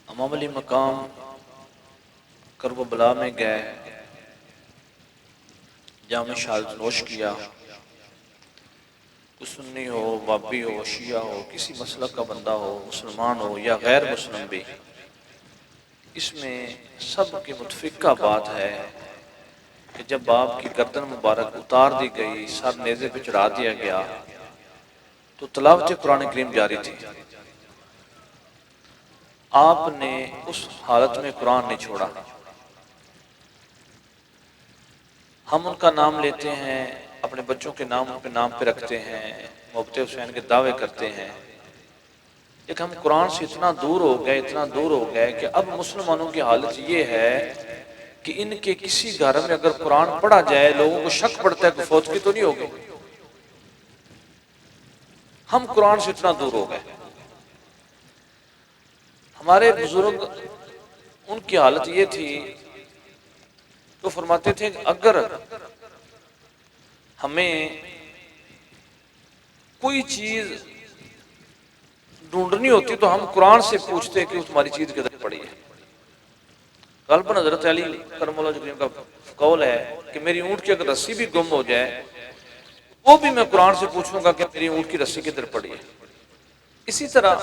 امام علی مقام کرب و بلا میں گئے، جام شہادت نوش کیا۔ کوئی سنی ہو، وابی ہو، شیعہ ہو، کسی مسلک کا بندہ ہو، مسلمان ہو یا غیر مسلم بھی، اس میں سب کی متفقہ بات ہے کہ جب آپ کی گردن مبارک اتار دی گئی، سر نیزے پہ چڑھا دیا گیا، تو تلاوت قرآن کریم جاری تھی۔ آپ نے اس حالت میں قرآن نہیں چھوڑا۔ ہم ان کا نام لیتے ہیں، اپنے بچوں کے نام ان پہ نام پہ رکھتے ہیں، محبت حسین کے دعوے کرتے ہیں، لیکن ہم قرآن سے اتنا دور ہو گئے کہ اب مسلمانوں کی حالت یہ ہے کہ ان کے کسی گھر میں اگر قرآن پڑھا جائے لوگوں کو شک پڑتا ہے کہ فوت کی تو نہیں ہوگی۔ ہم قرآن سے اتنا دور ہو گئے۔ ہمارے بزرگ ان کی حالت یہ تھی تو فرماتے تھے کہ اگر ہمیں کوئی چیز ڈھونڈنی ہوتی تو ہم قرآن سے پوچھتے کہ تمہاری چیز کدھر پڑی ہے۔ غالباً حضرت علی کرم اللہ وجہہ کا قول ہے کہ میری اونٹ کی اگر رسی بھی گم ہو جائے وہ بھی میں قرآن سے پوچھوں گا کہ میری اونٹ کی رسی کدھر پڑی ہے۔ اسی طرح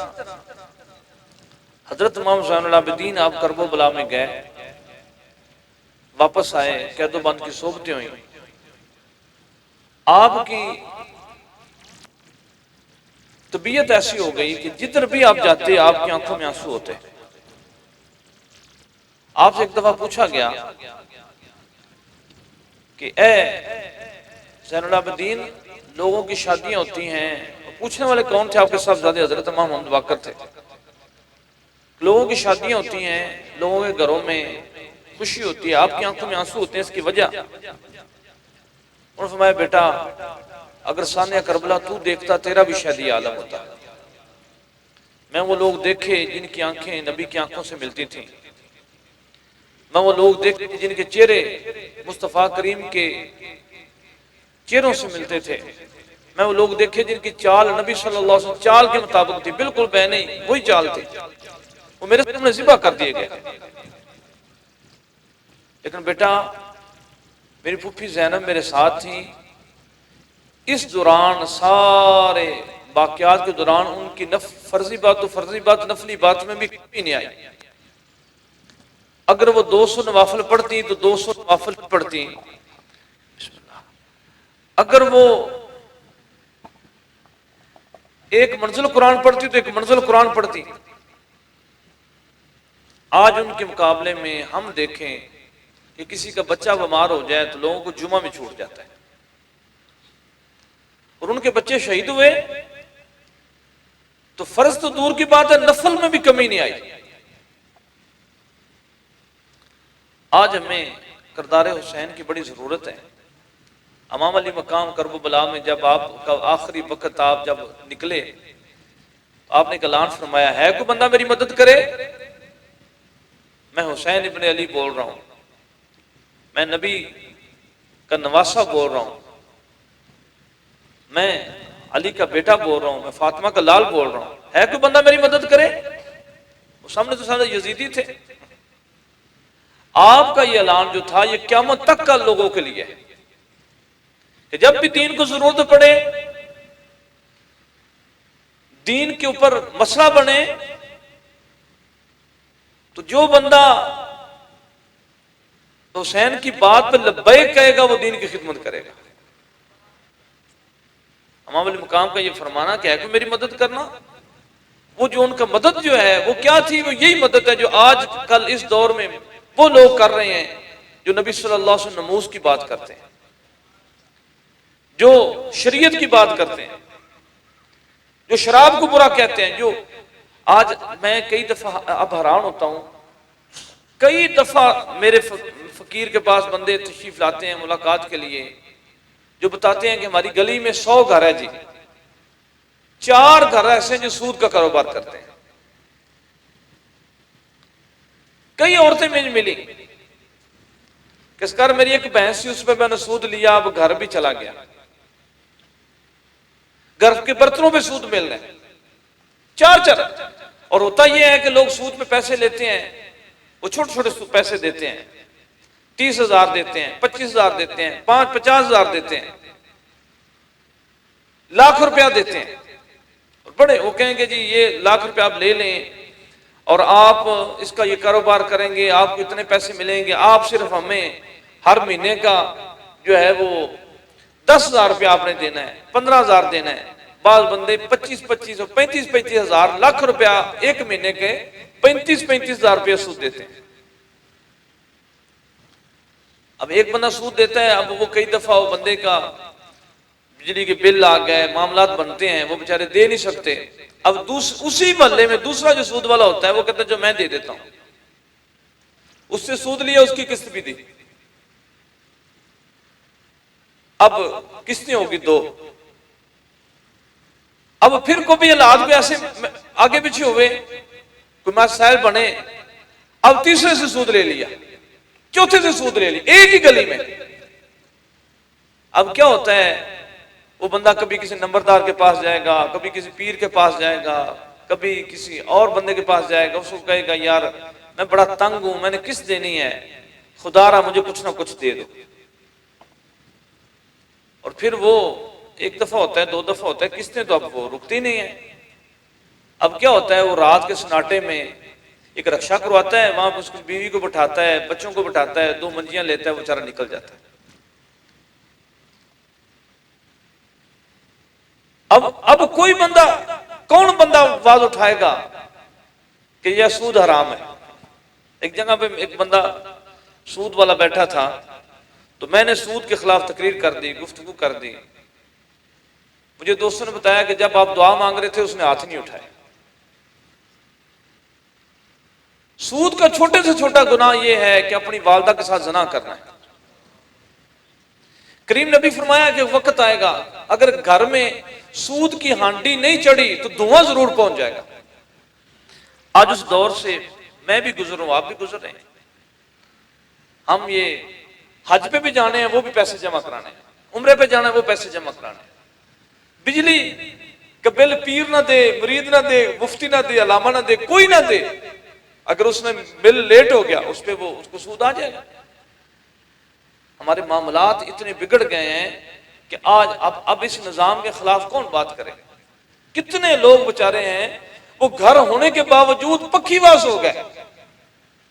حضرت امام زین العابدین آپ کرب و بلا میں گئے، واپس آئے، قید و بند کی صحبتیں ہوئیں۔ آپ کی طبیعت ایسی ہو گئی کہ جدھر بھی آپ جاتے آپ کی آنکھوں میں آنسو ہوتے۔ آپ سے ایک دفعہ پوچھا گیا کہ اے زین العابدین، لوگوں کی شادیاں ہوتی ہیں، پوچھنے والے کون تھے؟ آپ کے صاحبزادے حضرت امام محمد باقر تھے۔ لوگوں کی شادیاں ہوتی ہیں، لوگوں کے گھروں میں خوشی ہوتی ہے، آپ کی آنکھوں میں آنسو ہوتے ہیں، اس کی وجہ؟ انہوں نے فرمایا بیٹا اگر سانیہ کربلا تو دیکھتا تیرا بھی شاید یہ عالم ہوتا۔ میں وہ لوگ دیکھے جن کی آنکھیں نبی کی آنکھوں سے ملتی تھیں، میں وہ لوگ دیکھے جن کے چہرے مصطفیٰ کریم کے چہروں سے ملتے تھے، میں وہ لوگ دیکھے جن کی چال نبی صلی اللہ علیہ وسلم چال کے مطابق تھی، بالکل بے نہیں وہی چال تھی، وہ میرے سامنے ذبح کر دیے گئے۔ لیکن بیٹا میری پھوپھی زینب میرے ساتھ تھیں، اس دوران سارے واقعات کے دوران ان کی فرضی بات تو فرضی بات، نفلی بات میں بھی کمی نہیں آئی۔ اگر وہ 200 نوافل پڑھتی تو 200 نوافل پڑھتی، اگر وہ ایک منزل قرآن پڑھتی تو ایک منزل قرآن پڑھتی۔ آج ان کے مقابلے میں ہم دیکھیں کہ کسی کا بچہ بیمار ہو جائے تو لوگوں کو جمعہ میں چھوٹ جاتا ہے، اور ان کے بچے شہید ہوئے تو فرض تو دور کی بات ہے، نفل میں بھی کمی نہیں آئی۔ آج ہمیں کردار حسین کی بڑی ضرورت ہے۔ امام علی مقام کرب و بلا میں جب آپ کا آخری وقت آپ جب نکلے، آپ نے ایک اعلان فرمایا ہے کوئی بندہ میری مدد کرے؟ میں حسین ابن علی بول رہا ہوں، میں نبی کا نواسہ بول رہا ہوں، میں علی کا بیٹا بول رہا ہوں، میں فاطمہ کا لال بول رہا ہوں، ہے کوئی بندہ میری مدد کرے؟ وہ سامنے تو سامنے یزیدی تھے۔ آپ کا یہ اعلان جو تھا یہ قیامت تک کا لوگوں کے لیے ہے کہ جب بھی دین کو ضرورت پڑے، دین کے اوپر مسئلہ بنے، تو جو بندہ حسین کی بات پہ لبیک کہے گا وہ دین کی خدمت کرے گا۔ امام علی مقام کا یہ فرمانا کہ ہے کہ میری مدد کرنا، وہ جو ان کا مدد جو ہے وہ کیا تھی؟ وہ یہی مدد ہے جو آج کل اس دور میں وہ لوگ کر رہے ہیں جو نبی صلی اللہ علیہ وسلم نموز کی بات کرتے ہیں، جو شریعت کی بات کرتے ہیں، جو شراب کو برا کہتے ہیں۔ جو آج میں کئی دفعہ اب حیران ہوتا ہوں، کئی دفعہ میرے فقیر کے پاس بندے تشریف لاتے ہیں ملاقات کے لیے، جو بتاتے ہیں کہ ہماری گلی میں 100 گھر ہے جی، 4 گھر ایسے ہیں جو سود کا کاروبار کرتے ہیں۔ کئی عورتیں مجھے ملی، کس کر میری ایک بہن سی، اس پہ میں نے سود لیا، اب گھر بھی چلا گیا، گھر کے برتنوں پہ سود مل رہے ہیں، 4 4۔ اور ہوتا یہ ہے کہ لوگ سود پہ پیسے لیتے ہیں، وہ چھوٹے چھوٹے پیسے دیتے ہیں، 30,000 دیتے ہیں، 25,000 دیتے ہیں، 50,000 دیتے ہیں، لاکھ روپیہ دیتے ہیں، بڑے وہ کہیں گے جی یہ لاکھ روپیہ آپ لے لیں اور آپ اس کا یہ کاروبار کریں گے، آپ کو اتنے پیسے ملیں گے، آپ صرف ہمیں ہر مہینے کا جو ہے وہ 10,000 روپیہ آپ نے دینا ہے، 15,000 دینا ہے۔ بعض بندے 25,000 اور 35,000 لاکھ روپیہ ایک مہینے کے 35,000 روپیہ سود دیتے ہیں۔ اب ایک بندہ سود دیتا ہے، اب وہ کئی دفعہ وہ بندے کا بجلی کے بل آ گئے، معاملات بنتے ہیں، وہ بیچارے دے نہیں سکتے، اب اسی محلے میں دوسرا جو سود والا ہوتا ہے وہ کہتا ہے جو میں دے دیتا ہوں، اس سے سود لیا، اس کی قسط بھی دی، اب قسطیں ہوگی 2، اب پھر کبھی حالات بھی ایسے آگے پیچھے ہوئے، کوئی مسائل بنے، اب تیسرے سے سود لے لیا، چوتھے سے سود لے لیا، ایک ہی گلی میں۔ اب کیا ہوتا ہے، وہ بندہ کبھی کسی نمبردار کے پاس جائے گا، کبھی کسی پیر کے پاس جائے گا، کبھی کسی اور بندے کے پاس جائے گا، اس کو کہے گا یار میں بڑا تنگ ہوں، میں نے قسط دینی ہے، خدا را مجھے کچھ نہ کچھ دے دو۔ اور پھر وہ ایک دفعہ ہوتا ہے، 2 دفعہ ہوتا ہے، قسطیں تو اب وہ رکتی نہیں ہیں۔ اب کیا ہوتا ہے، وہ رات کے سناٹے میں ایک رکشا کرواتا ہے، وہاں پہ اس کی بیوی کو بٹھاتا ہے، بچوں کو بٹھاتا ہے، 2 منجیاں لیتا ہے، وہ بیچارہ نکل جاتا ہے۔ اب کوئی بندہ، کون بندہ آواز اٹھائے گا کہ یہ سود حرام ہے؟ ایک جگہ پہ ایک بندہ سود والا بیٹھا تھا، تو میں نے سود کے خلاف تقریر کر دی، گفتگو کر دی۔ مجھے دوستوں نے بتایا کہ جب آپ دعا مانگ رہے تھے اس نے ہاتھ نہیں اٹھائے۔ سود کا چھوٹے سے چھوٹا گناہ یہ ہے کہ اپنی والدہ کے ساتھ زنا کرنا ہے۔ کریم نبی فرمایا کہ وقت آئے گا اگر گھر میں سود کی ہانڈی نہیں چڑھی تو دھواں ضرور پہنچ جائے گا۔ آج اس دور سے میں بھی گزر رہا ہوں، آپ بھی گزر رہے ہیں۔ ہم یہ حج پہ بھی جانے ہیں، وہ بھی پیسے جمع کرانے ہیں، عمرے پہ جانا ہے، وہ پیسے جمع کرانے ہیں۔ بجلی کا بل پیر نہ دے، مرید نہ دے، مفتی نہ دے، علامہ نہ دے، کوئی نہ دے، اگر اس میں بل لیٹ ہو گیا اس پہ اس کو سود آ جائے گا۔ ہمارے معاملات اتنے بگڑ گئے ہیں کہ آج اب اس نظام کے خلاف کون بات کرے؟ کتنے لوگ بچارے ہیں وہ گھر ہونے کے باوجود پکی واس ہو گئے،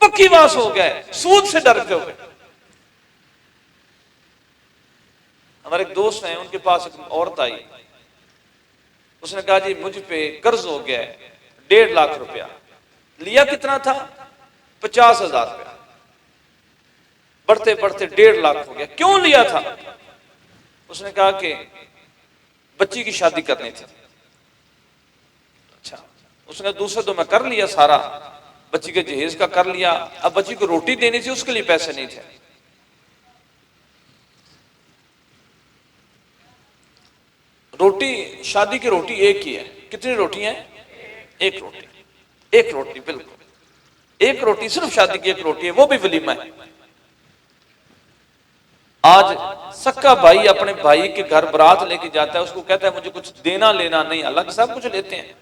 پکی واس ہو گئے، سود سے ڈرتے ہوئے۔ ہمارے ایک دوست ہیں، ان کے پاس ایک عورت آئی، اس نے کہا جی مجھ پہ قرض ہو گیا ہے 1.5 لاکھ روپیہ۔ لیا کتنا تھا؟ 50,000 روپیہ، بڑھتے بڑھتے 1.5 لاکھ ہو گیا۔ کیوں لیا تھا؟ اس نے کہا کہ بچی کی شادی کرنی تھی۔ اچھا، اس نے دوسرے تو میں کر لیا سارا، بچی کے جہیز کا کر لیا، اب بچی کو روٹی دینی تھی، اس کے لیے پیسے نہیں تھے۔ روٹی، شادی کی روٹی ایک ہی ہے، کتنی روٹی ہیں؟ ایک روٹی، ایک روٹی، بالکل ایک روٹی، صرف شادی کی ایک روٹی ہے، وہ بھی ولیمہ ہے۔ آج سکا بھائی اپنے بھائی کے گھر برات لے کے جاتا ہے، اس کو کہتا ہے مجھے کچھ دینا لینا نہیں، الگ سب کچھ لیتے ہیں،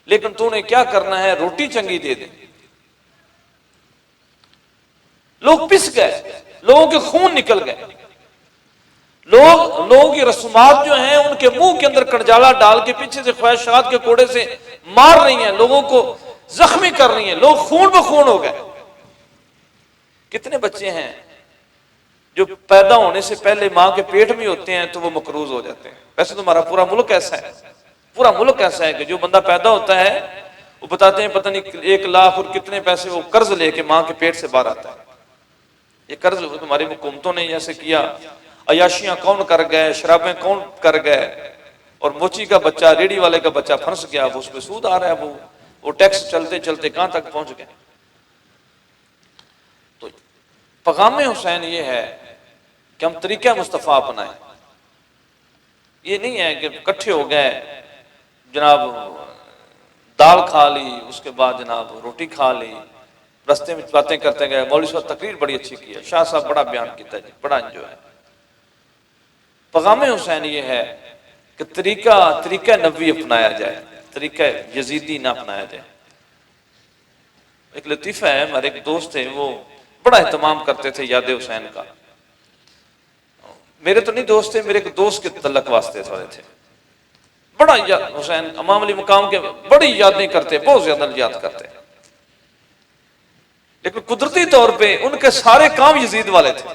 لیکن تو نے کیا کرنا ہے، روٹی چنگی دے دے۔ لوگ پس گئے، لوگوں کے خون نکل گئے، لوگوں کی رسومات جو ہیں ان کے منہ کے اندر کنجالا ڈال کے پیچھے سے خواہشات کے کوڑے سے مار رہی ہیں، لوگوں کو زخمی کر رہی ہیں، لوگ خون بخون ہو گئے۔ کتنے بچے ہیں جو پیدا ہونے سے پہلے ماں کے پیٹ میں ہوتے ہیں تو وہ مقروض ہو جاتے ہیں۔ ویسے تو ہمارا پورا ملک ایسا ہے، پورا ملک ایسا ہے کہ جو بندہ پیدا ہوتا ہے وہ بتاتے ہیں پتہ نہیں 1 لاکھ اور کتنے پیسے وہ قرض لے کے ماں کے پیٹ سے باہر آتا ہے۔ یہ قرض ہماری حکومتوں نے جیسے کیا، عیاشیاں کون کر گئے، شرابیں کون کر گئے، اور موچی کا بچہ، ریڑھی والے کا بچہ پھنس گیا، وہ اس پہ سود آ رہا ہے، وہ ٹیکس چلتے چلتے کہاں تک پہنچ گئے۔ تو پیغام حسین یہ ہے کہ ہم طریقہ مصطفیٰ اپنائیں۔ یہ نہیں ہے کہ اکٹھے ہو گئے، جناب دال کھا لی، اس کے بعد جناب روٹی کھا لی، رستے میں باتیں کرتے گئے۔ مولوی صاحب تقریر بڑی اچھی کی ہے، شاہ صاحب بڑا بیان کیتا ہے جی، بڑا انجوائے ہے۔ پیغام حسین یہ ہے کہ طریقہ نبوی اپنایا جائے، طریقہ یزیدی نہ اپنایا جائے۔ ایک لطیفہ ہے، ہمارے ایک دوست تھے، وہ بڑا اہتمام کرتے تھے یاد حسین کا. میرے تو نہیں دوست تھے، میرے ایک دوست کے تعلق واسطے تھوڑے تھے. بڑا حسین امام علی مقام کے بڑی یادیں کرتے، بہت زیادہ یاد کرتے. لیکن قدرتی طور پہ ان کے سارے کام یزید والے تھے.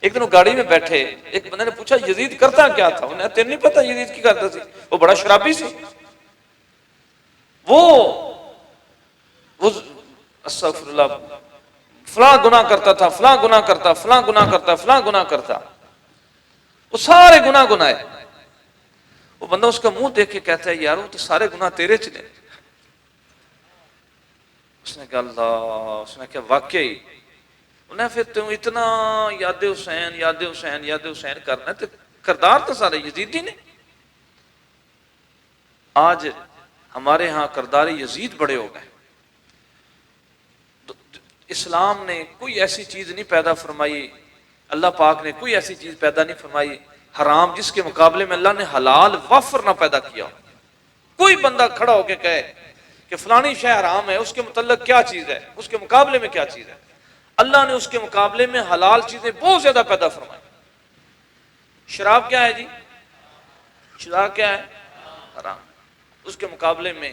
ایک دن وہ گاڑی میں بیٹھے، ایک بندے نے پوچھا یزید کرتا کیا تھا؟ انہیں تیرے نہیں پتا یزید کی کرتا تھی؟ وہ بڑا شرابی سی، وہ استغفر اللہ، فلاں گناہ کرتا تھا، فلاں گناہ کرتا، فلاں گناہ کرتا، فلاں گناہ کرتا، وہ سارے گناہ گنائے. وہ بندہ اس کا منہ دیکھ کے کہتا ہے یار وہ تو سارے گناہ تیرے چلے. اس نے کہا اللہ، اس نے کہا واقعی. انہیں پھر تم اتنا یاد حسین یاد حسین یاد حسین کرنا تو کردار تو سارے یزیدی نے. آج ہمارے ہاں کردار یزید بڑے ہو گئے. اسلام نے کوئی ایسی چیز نہیں پیدا فرمائی، اللہ پاک نے کوئی ایسی چیز پیدا نہیں فرمائی حرام جس کے مقابلے میں اللہ نے حلال وافر نہ پیدا کیا. کوئی بندہ کھڑا ہو کے کہے کہ فلانی شے حرام ہے، اس کے متعلق کیا چیز ہے، اس کے مقابلے میں کیا چیز ہے. اللہ نے اس کے مقابلے میں حلال چیزیں بہت زیادہ پیدا فرمائی. شراب کیا ہے جی؟ شراب کیا ہے؟ حرام. اس کے مقابلے میں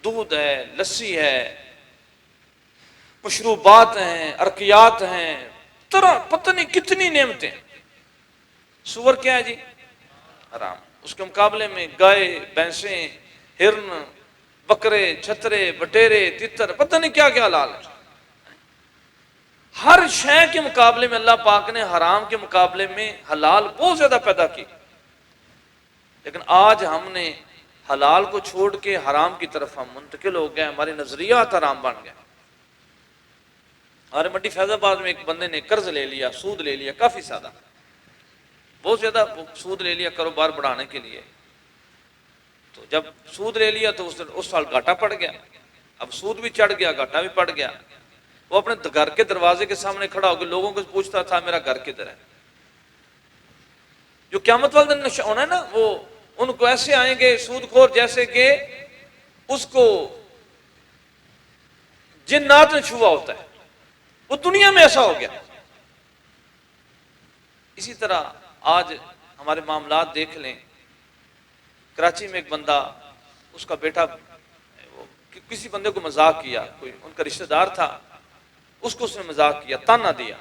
دودھ ہے، لسی ہے، مشروبات ہیں، ارکیات ہیں، طرح پتہ نہیں کتنی نعمتیں. سور کیا ہے جی؟ حرام. اس کے مقابلے میں گائے، بھینسیں، ہرن، بکرے، چھترے، بٹیرے، تتر، پتہ نہیں کیا کیا حلال ہے. ہر شے کے مقابلے میں اللہ پاک نے حرام کے مقابلے میں حلال بہت زیادہ پیدا کی. لیکن آج ہم نے حلال کو چھوڑ کے حرام کی طرف ہم منتقل ہو گئے، ہمارے نظریات حرام بن گئے. ہمارے منڈی فیض آباد میں ایک بندے نے قرض لے لیا، سود لے لیا، کافی زیادہ، بہت زیادہ سود لے لیا کاروبار بڑھانے کے لیے. تو جب سود لے لیا تو اس سال گھاٹا پڑ گیا. اب سود بھی چڑھ گیا، گھاٹا بھی پڑ گیا. وہ اپنے گھر کے دروازے کے سامنے کھڑا ہو کے لوگوں کو پوچھتا تھا میرا گھر کدھر ہے. جو قیامت والے دن ہونا ہے نا، وہ ان کو ایسے آئیں گے سود خور جیسے کہ اس کو جنات نے چھوا ہوتا ہے. وہ دنیا میں ایسا ہو گیا. اسی طرح آج ہمارے معاملات دیکھ لیں. کراچی میں ایک بندہ، اس کا بیٹا کسی بندے کو مذاق کیا، کوئی ان کا رشتہ دار تھا، اس کو اس نے مذاق کیا، تانا دیا.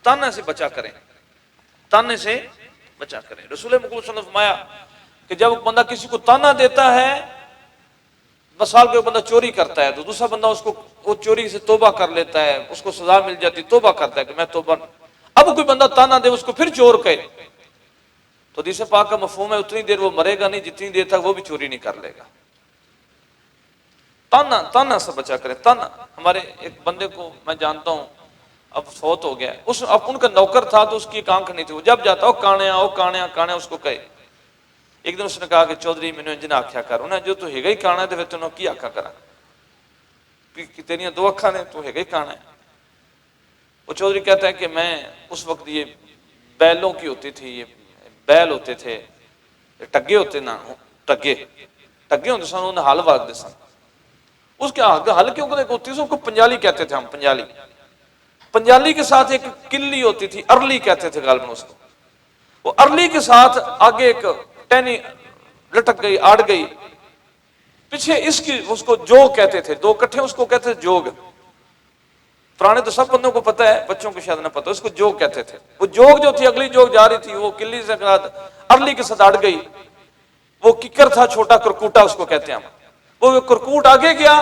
تانا سے بچا کریں، تانے سے بچا کریں. رسول مقبول صلی اللہ علیہ وسلم نے فرمایا کہ جب بندہ کسی کو تانا دیتا ہے، مثال کوئی بندہ چوری کرتا ہے تو دوسرا بندہ اس کو وہ چوری سے توبہ کر لیتا ہے، اس کو سزا مل جاتی، توبہ کرتا ہے کہ میں توبہ. اب کوئی بندہ تانا دے اس کو پھر چور کہے تو حدیث پاک کا مفہوم ہے اتنی دیر وہ مرے گا نہیں جتنی دیر تک وہ بھی چوری نہیں کر لے گا. تانا، تانا سے بچا کرے. تانا، ہمارے ایک بندے کو میں جانتا ہوں، اب فوت ہو گیا. اب ان کا نوکر تھا تو اس کی ایک آنکھ نہیں تھی. وہ جب جاتا او کانیا او کانیا کانیا اس کو کہے. ایک دن اس نے کہا کہ چودھری میں نے انجن آکھیا کر. انہیں جو تو ہے گا ہی کانا ہے تو پھر تنہوں کی آکھا کرا کہ تیریاں دو اکھا نے تو ہے گا ہی کانا ہے. وہ چودھری کہتا ہے کہ میں اس وقت یہ بیلوں کی ہوتی تھی، یہ بیل ہوتے تھے، ٹگے ہوتے نا، ٹگے ہوتے سن، انہیں حل وارتے سن. اس کے حل کیوں ہوتی تھی؟ اس کو پنجالی کہتے تھے ہم. پنجالی کے ساتھ ایک کلی ہوتی تھی، ارلی کہتے تھے غالباً اس کو. وہ ارلی کے ساتھ آگے ایک ٹہنی لٹک گئی، آڑ گئی، پیچھے اس کو جوگ کہتے تھے. دو کٹھے اس کو کہتے تھے جوگ. پرانے تو سب بندوں کو پتا ہے، بچوں کو شاید نہ پتا. اس کو جوگ کہتے تھے. وہ جوگ جو تھی اگلی جوگ جا رہی تھی، وہ کلی سے ارلی کے ساتھ اڑ گئی. وہ ککر تھا چھوٹا، کرکوٹا اس کو کہتے ہیں ہم. وہ کرکوٹ آگے گیا،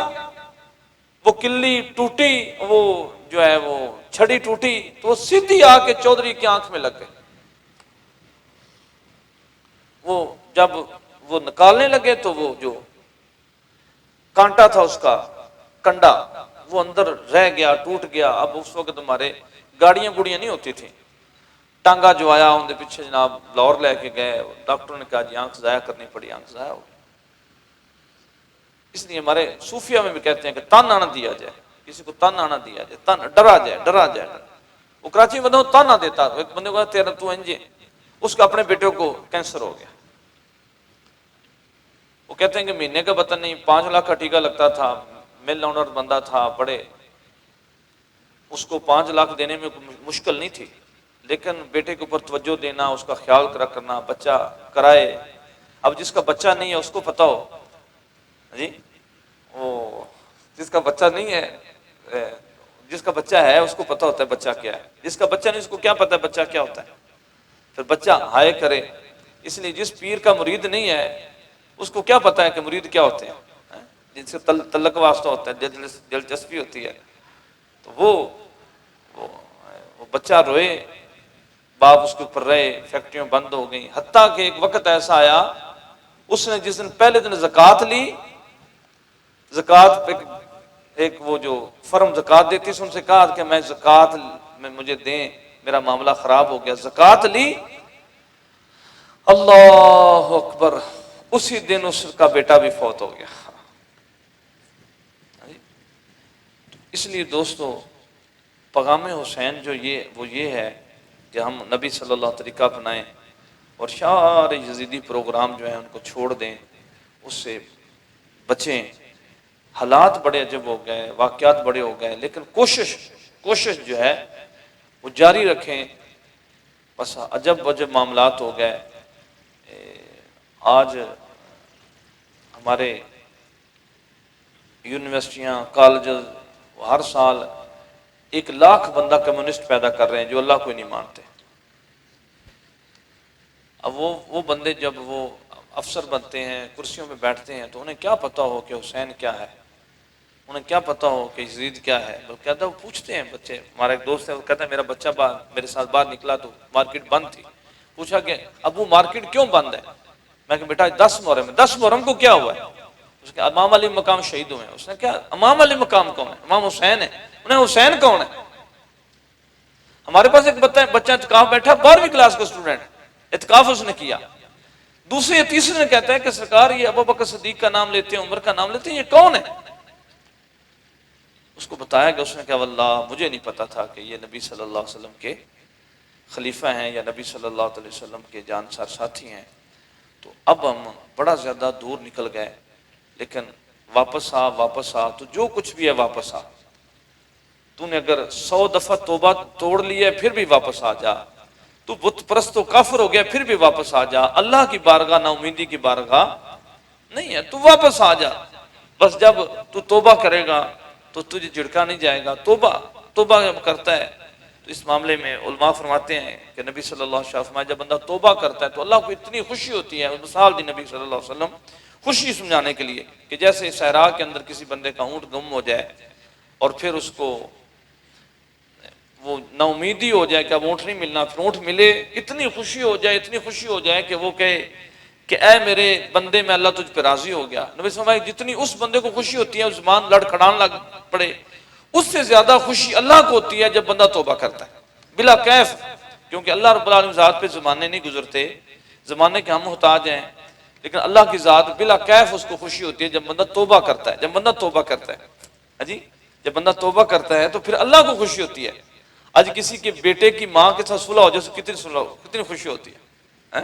وہ کلی ٹوٹی، وہ جو ہے وہ چھڑی ٹوٹی تو وہ سیدھی آ کے چودھری کی آنکھ میں لگ گئی. وہ جب وہ نکالنے لگے تو وہ جو کانٹا تھا اس کا کنڈا وہ اندر رہ گیا، ٹوٹ گیا. اب اس وقت ہمارے گاڑیاں گوڑیاں نہیں ہوتی تھیں. ٹانگا جو آیا ان کے پیچھے جناب لاہور لے کے گئے. ڈاکٹروں نے کہا جی آنکھ ضائع کرنی پڑی، آنکھ ضائع ہو گئی. اس لیے ہمارے صوفیہ میں بھی کہتے ہیں کہ تانا نہ دیا جائے، کسی کو تانا نہ دیا جائے، تانا ڈرا جائے، ڈرا جائے. وہ کراچی میں بندہ تانا دیتا. ایک بندے کو کہا تیرا تو انجے، اس کا اپنے بیٹے کو کینسر ہو گیا. وہ کہتے ہیں کہ مہینے کا پتہ نہیں 5 لاکھ کا ٹیکہ لگتا تھا، مل آنر بندہ تھا، بڑے اس کو 5 لاکھ دینے میں مشکل نہیں تھی، لیکن بیٹے کے اوپر توجہ دینا، اس کا خیال رکھنا، بچہ کرائے۔ اب جس کا بچہ نہیں ہے اس کو پتا ہو جی، وہ جس کا بچہ نہیں ہے، جس کا بچہ ہے اس کو پتا ہوتا ہے بچہ کیا ہے، جس کا بچہ نہیں اس کو کیا پتا ہے بچہ کیا ہوتا ہے، پھر بچہ ہائے کرے۔ اس لیے جس پیر کا مرید نہیں ہے اس کو کیا پتا ہے کہ مرید کیا ہوتے ہیں، جن سے تعلق واسطہ ہوتا ہے، دلچسپی ہوتی ہے، تو وہ بچہ روئے، باپ اس کے اوپر رہے، فیکٹریاں بند ہو گئیں، حتیٰ کہ ایک وقت ایسا آیا اس نے جس دن پہلے دن زکوٰۃ لی، زکوٰۃ پہ ایک وہ جو فرم زکوٰۃ دیتی سے ان سے کہا کہ میں زکوٰۃ میں مجھے دیں، میرا معاملہ خراب ہو گیا، زکوٰۃ لی، اللہ اکبر، اسی دن اس کا بیٹا بھی فوت ہو گیا۔ اس لیے دوستو پیغام حسین جو وہ یہ ہے کہ ہم نبی صلی اللہ علیہ طریقہ اپنائیں اور سارے یزیدی پروگرام جو ہیں ان کو چھوڑ دیں، اس سے بچیں۔ حالات بڑے عجب ہو گئے، واقعات بڑے ہو گئے، لیکن کوشش جو ہے وہ جاری رکھیں۔ بس عجب معاملات ہو گئے۔ آج ہمارے یونیورسٹیاں، کالجز ہر سال 1 لاکھ بندہ کمیونسٹ پیدا کر رہے ہیں جو اللہ کو نہیں مانتے۔ اب وہ بندے جب وہ افسر بنتے ہیں، کرسیوں پہ بیٹھتے ہیں، تو انہیں کیا پتا ہو کہ حسین کیا ہے، انہیں کیا پتا ہو کہ یزید کیا ہے؟ وہ کہتا ہے، وہ پوچھتے ہیں بچے، ہمارا ایک دوست ہے وہ کہتا ہے میرا بچہ میرے ساتھ باہر نکلا تو مارکیٹ بند تھی، پوچھا کہ ابو مارکیٹ کیوں بند ہے؟ میں کہ بیٹا 10 محرم ہے۔ 10 محرم کو کیا ہوا ہے؟ اس کے امام علی مقام شہید ہوئے ہیں۔ اس نے کیا امام علی مقام کون ہے؟ امام حسین ہے۔ انہیں حسین کون ہے؟ ہمارے پاس ایک بچہ اعتکاف بیٹھا، 12ویں کلاس کا اسٹوڈنٹ، اعتکاف اس نے کیا، دوسرے یا تیسرے نے کہتا ہے کہ سرکار یہ ابو بکر صدیق کا نام لیتے ہیں، عمر کا نام لیتے ہیں، یہ کون ہے؟ اس کو بتایا کہ اس نے کہا واللہ مجھے نہیں پتا تھا کہ یہ نبی صلی اللہ علیہ وسلم کے خلیفہ ہیں یا نبی صلی اللہ علیہ وسلم کے جانسار ساتھی ہیں۔ تو اب ہم بڑا زیادہ دور نکل گئے، لیکن واپس آ، تو جو کچھ بھی ہے واپس آ، تو نے اگر 100 دفعہ توبہ توڑ لی ہے پھر بھی واپس آ جا، تو بت پرست و کافر ہو گیا پھر بھی واپس آ جا، اللہ کی بارگاہ نا امیدی کی بارگاہ نہیں ہے، تو واپس آ جا۔ بس جب تو توبہ کرے گا تو تجھے جھڑکا نہیں جائے گا۔ توبہ جب کرتا ہے تو اس معاملے میں علماء فرماتے ہیں کہ نبی صلی اللہ علیہ وسلم جب بندہ توبہ کرتا ہے تو اللہ کو اتنی خوشی ہوتی ہے، مثال دی نبی صلی اللہ علیہ وسلم خوشی سمجھانے کے لیے کہ جیسے صحرا کے اندر کسی بندے کا اونٹ گم ہو جائے اور پھر اس کو وہ نا امیدی ہو جائے کہ اب اونٹ نہیں ملنا، پھر اونٹ ملے، اتنی خوشی ہو جائے کہ وہ کہے کہ اے میرے بندے میں اللہ تجھ پہ راضی ہو گیا۔ نبی صلی اللہ علیہ وسلم جتنی اس بندے کو خوشی ہوتی ہے، زبان لڑکھڑان لگ پڑے، اس سے زیادہ خوشی اللہ کو ہوتی ہے جب بندہ توبہ کرتا ہے بلا کیف، کیونکہ اللہ رب العالمین ذات پہ زمانے نہیں گزرتے، زمانے کے ہم محتاج ہیں، لیکن اللہ کی ذات بلا کیف اس کو خوشی ہوتی ہے جب بندہ توبہ کرتا ہے، جب بندہ توبہ کرتا ہے تو پھر اللہ کو خوشی ہوتی ہے۔ آج کسی کے بیٹے کی ماں کے ساتھ صلح ہو جائے کتنی خوشی ہوتی ہے۔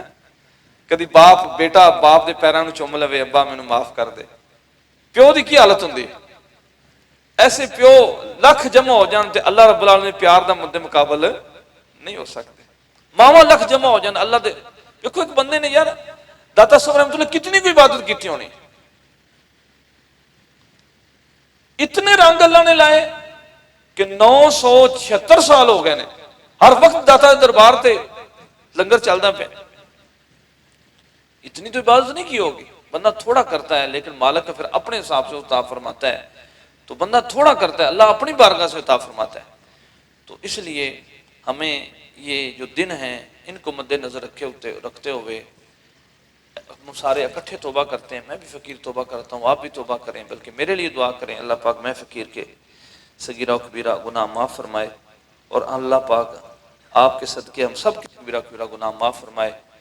کدی بیٹا باپ دے پیراں نوں چوم لوے، ابا مینوں معاف کر دے، پیو دی کی حالت ہوندی؟ ایسے پیو لکھ جمع ہو جان تے اللہ رب العالمین پیار دا مد مقابل نہیں ہو سکتے۔ ماواں لکھ جمع ہو جان اللہ دے، دیکھو ایک بندے نے یار داتا صاحب رحمۃ اللہ کتنی کوئی عبادت کیتی ہونی، اتنے رنگ اللہ نے لائے کہ 976 سال ہو گئے نے، ہر وقت داتا دربار تے لنگر چلدا پیا، اتنی تو عبادت نہیں کی ہوگی۔ بندہ تھوڑا کرتا ہے لیکن مالک پھر اپنے حساب سے عطا فرماتا ہے، تو بندہ تھوڑا کرتا ہے، اللہ اپنی بارگاہ سے عطا فرماتا ہے۔ تو اس لیے ہمیں یہ جو دن ہیں ان کو مد نظر رکھتے ہوئے ہم سارے اکٹھے توبہ کرتے ہیں، میں بھی فقیر توبہ کرتا ہوں، آپ بھی توبہ کریں، بلکہ میرے لیے دعا کریں اللہ پاک میں فقیر کے صغیرہ و کبیرہ گناہ معاف فرمائے، اور اللہ پاک آپ کے صدقے ہم سب کے کبیرہ گناہ معاف فرمائے۔